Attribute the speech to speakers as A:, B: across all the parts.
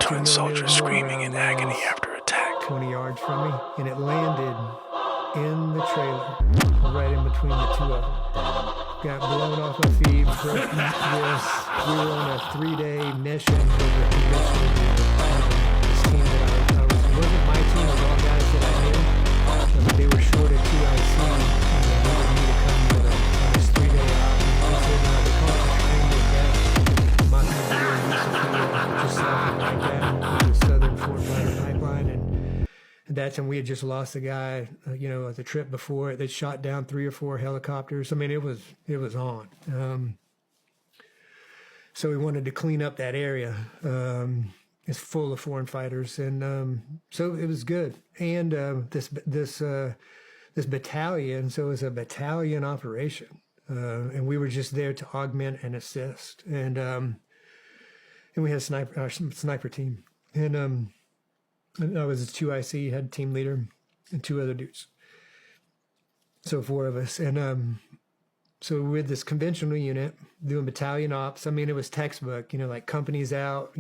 A: Veteran soldiers screaming in agony after attack.
B: 20 yards from me, and it landed in the trailer, right in between the two of them. Got blown off my feet, broken wrists. We were on a 3-day mission with the convention. This team that I was, it wasn't my team, it was all guys that I knew. But they were short at 2 IC, and they wanted me to come with them on this 3-day out. They said, they call it the train to death. Montevideo, just south of Baghdad, the southern Fort Bragg pipeline, and that's when we had just lost a guy, the trip before it. They shot down 3 or 4 helicopters. I mean, it was on. So we wanted to clean up that area. It's full of foreign fighters, and so it was good. And this battalion, so it was a battalion operation, and we were just there to augment and assist. And we had our sniper team, and I was a 2 IC, had a team leader and 2 other dudes. So 4 of us. And so with this conventional unit doing battalion ops, I mean, it was textbook, like companies out,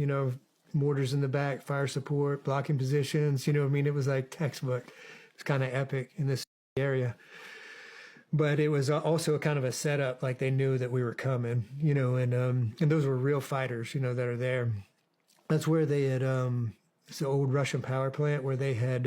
B: mortars in the back, fire support, blocking positions, I mean, it was like textbook. It's kind of epic in this area. But it was also a kind of a setup, like they knew that we were coming, and those were real fighters, that are there. That's where they had, it's the old Russian power plant where they had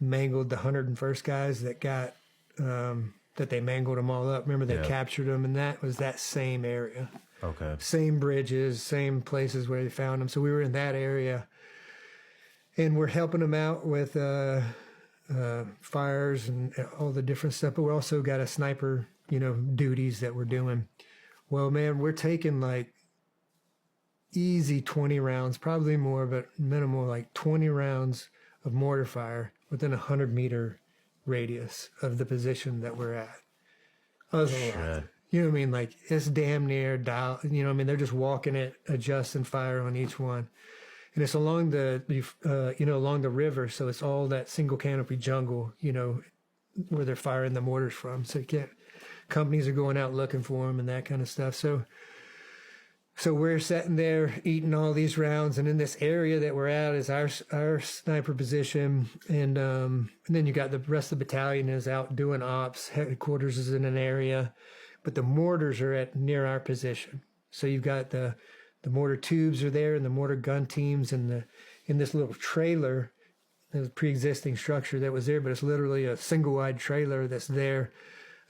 B: mangled the 101st guys that got, that they mangled them all up. Remember, they captured them, and that was that same area.
C: Okay.
B: Same bridges, same places where they found them. So we were in that area, and we're helping them out with fires and all the different stuff. But we also got a sniper, duties that we're doing. Well, man, we're taking like easy 20 rounds, probably more, but minimal, like 20 rounds of mortar fire within a 100-meter radius of the position that we're at. That was a lot. You know what I mean? Like, it's damn near dial, they're just walking it, adjusting fire on each one. And it's along along the river, so it's all that single canopy jungle, where they're firing the mortars from. So companies are going out looking for them and that kind of stuff. So we're sitting there eating all these rounds, and in this area that we're at is our sniper position, and then you got the rest of the battalion is out doing ops. Headquarters is in an area, but the mortars are near our position. So you've got the mortar tubes are there, and the mortar gun teams, and in this little trailer, there's a pre-existing structure that was there, but it's literally a single-wide trailer that's there.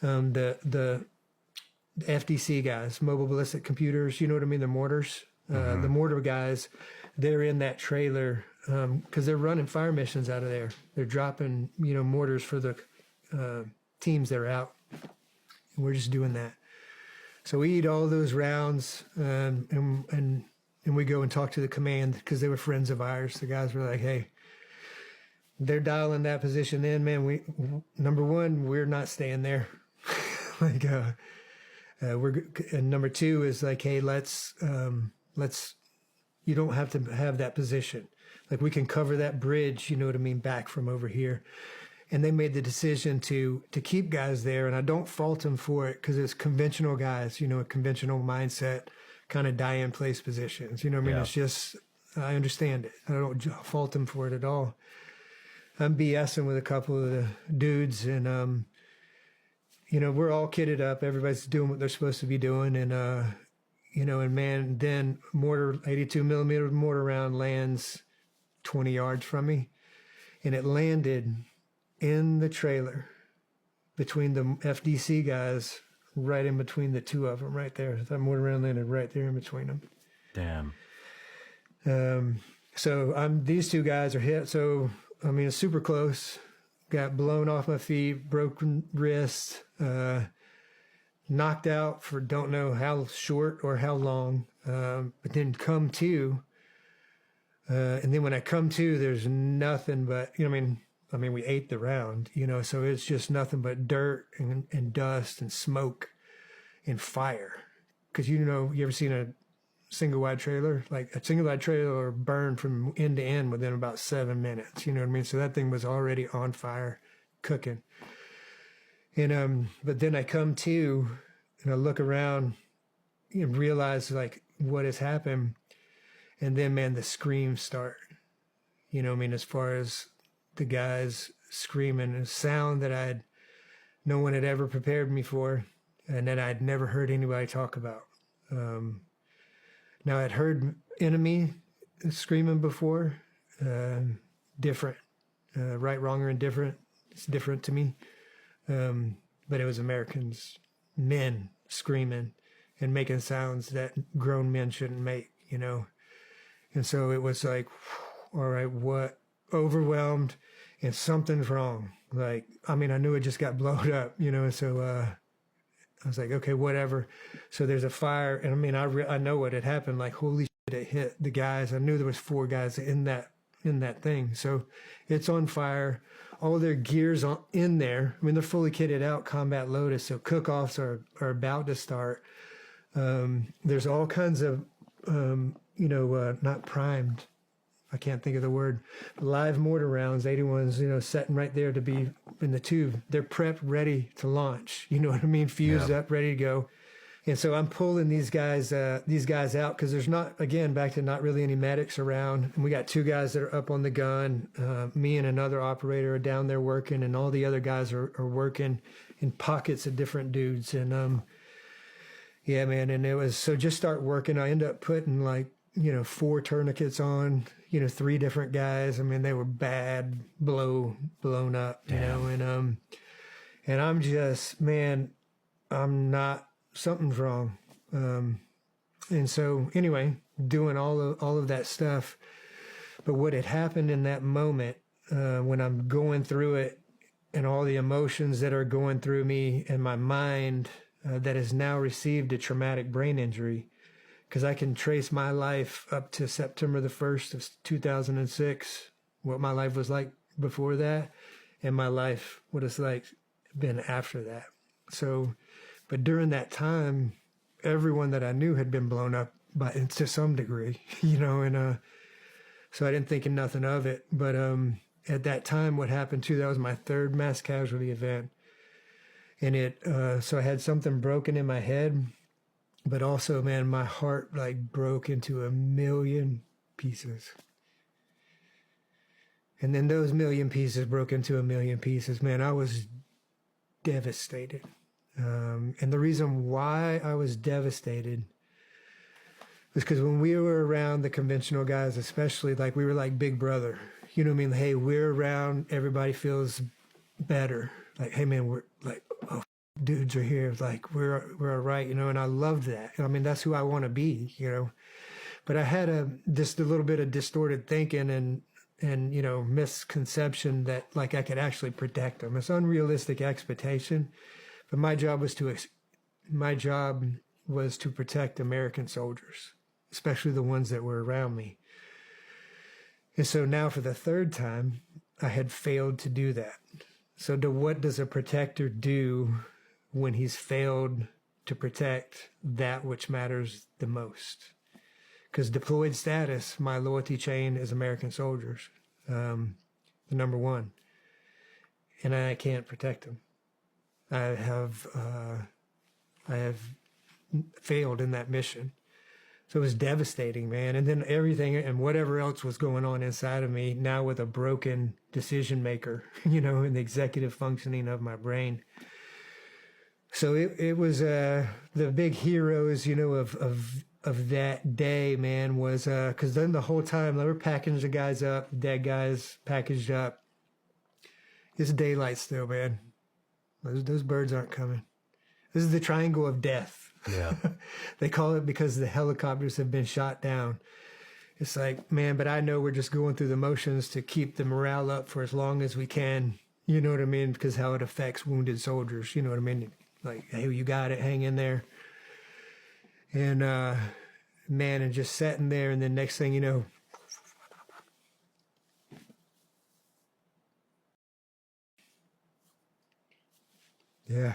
B: The FDC guys, mobile ballistic computers, you know what I mean? The mortars, the mortar guys, they're in that trailer because they're running fire missions out of there. They're dropping, mortars for the teams that are out. And we're just doing that. So we eat all those rounds, and we go and talk to the command because they were friends of ours. The guys were like, "Hey, they're dialing that position in, man. Number one, we're not staying there. And number 2 is like, hey, let's you don't have to have that position. Like, we can cover that bridge, back from over here." And they made the decision to keep guys there, and I don't fault them for it because it's conventional guys, a conventional mindset, kind of die-in-place positions. It's just, I understand it. I don't fault them for it at all. I'm BSing with a couple of the dudes, and we're all kitted up. Everybody's doing what they're supposed to be doing. And, and man, then 82 millimeter mortar round lands 20 yards from me. And it landed in the trailer between the FDC guys, right in between the 2 of them right there. That mortar round landed right there in between them.
C: Damn.
B: So these 2 guys are hit. So, it's super close. Got blown off my feet, broken wrist, knocked out for don't know how short or how long, but then come to. And then when I come to, there's nothing but, we ate the round, so it's just nothing but dirt and dust and smoke and fire. Because, you ever seen a single wide trailer? Like, a single wide trailer burned from end to end within about 7 minutes, So that thing was already on fire, cooking. And, but then I come to, and I look around and realize, like, what has happened. And then, man, the screams start. You know, I mean, as far as the guys screaming, a sound that no one had ever prepared me for, and that I'd never heard anybody talk about. Now, I'd heard enemy screaming before, different, right, wrong, or indifferent. It's different to me. But it was Americans, men screaming and making sounds that grown men shouldn't make, you know. And so it was like, all right, what? Overwhelmed, and something's wrong. Like, I mean, I knew it just got blown up, you know. So I was like, okay, whatever. So there's a fire, and I mean, I know what had happened. Like, holy shit, it hit the guys. I knew there was 4 guys in that thing. So it's on fire. All their gear's in there. I mean, they're fully kitted out, combat loaded. So cook-offs are about to start. There's all kinds of, not primed. I can't think of the word. Live mortar rounds, 81s, you know, sitting right there to be in the tube. They're prepped, ready to launch. You know what I mean? Fused up, ready to go. And so I'm pulling these guys out because there's not, again, back to not really any medics around. And we got 2 guys that are up on the gun. Me and another operator are down there working, and all the other guys are working in pockets of different dudes. And yeah, man. And it was, so just start working. I end up putting 4 tourniquets on, 3 different guys. I mean, they were bad, blown up, you know, and I'm just, man, I'm not, something's wrong. And so anyway, doing all of that stuff. But what had happened in that moment, when I'm going through it and all the emotions that are going through me and my mind, that has now received a traumatic brain injury, because I can trace my life up to September the 1st of 2006, what my life was like before that, and my life, what it's like been after that. So, but during that time, everyone that I knew had been blown up to some degree, you know, and so I didn't think of nothing of it. But at that time, what happened too, that was my 3rd mass casualty event. And so I had something broken in my head. But also, man, my heart broke into 1,000,000 pieces. And then those 1,000,000 pieces broke into 1,000,000 pieces. Man, I was devastated. And the reason why I was devastated was because when we were around the conventional guys, especially, we were like big brother. You know what I mean? Hey, we're around, everybody feels better. Like, hey, man, we're oh, dudes are here, we're all right, you know, and I loved that. I mean, that's who I want to be, you know. But I had just a little bit of distorted thinking and you know, misconception that I could actually protect them. It's unrealistic expectation, but my job was to protect American soldiers, especially the ones that were around me. And so now for the 3rd time, I had failed to do that. So what does a protector do when he's failed to protect that which matters the most? Because deployed status, my loyalty chain is American soldiers, the number 1. And I can't protect them. I have failed in that mission. So it was devastating, man. And then everything and whatever else was going on inside of me, now with a broken decision maker, you know, in the executive functioning of my brain. So it was the big heroes, you know, of that day, man, was because then the whole time they were packaging the guys up, dead guys packaged up. It's daylight still, man. Those birds aren't coming. This is the triangle of death.
C: Yeah.
B: They call it because the helicopters have been shot down. It's like, man, but I know we're just going through the motions to keep the morale up for as long as we can. You know what I mean? Because how it affects wounded soldiers. You know what I mean? Hey, you got it. Hang in there. And, man, and just sitting there. And then next thing you know, yeah,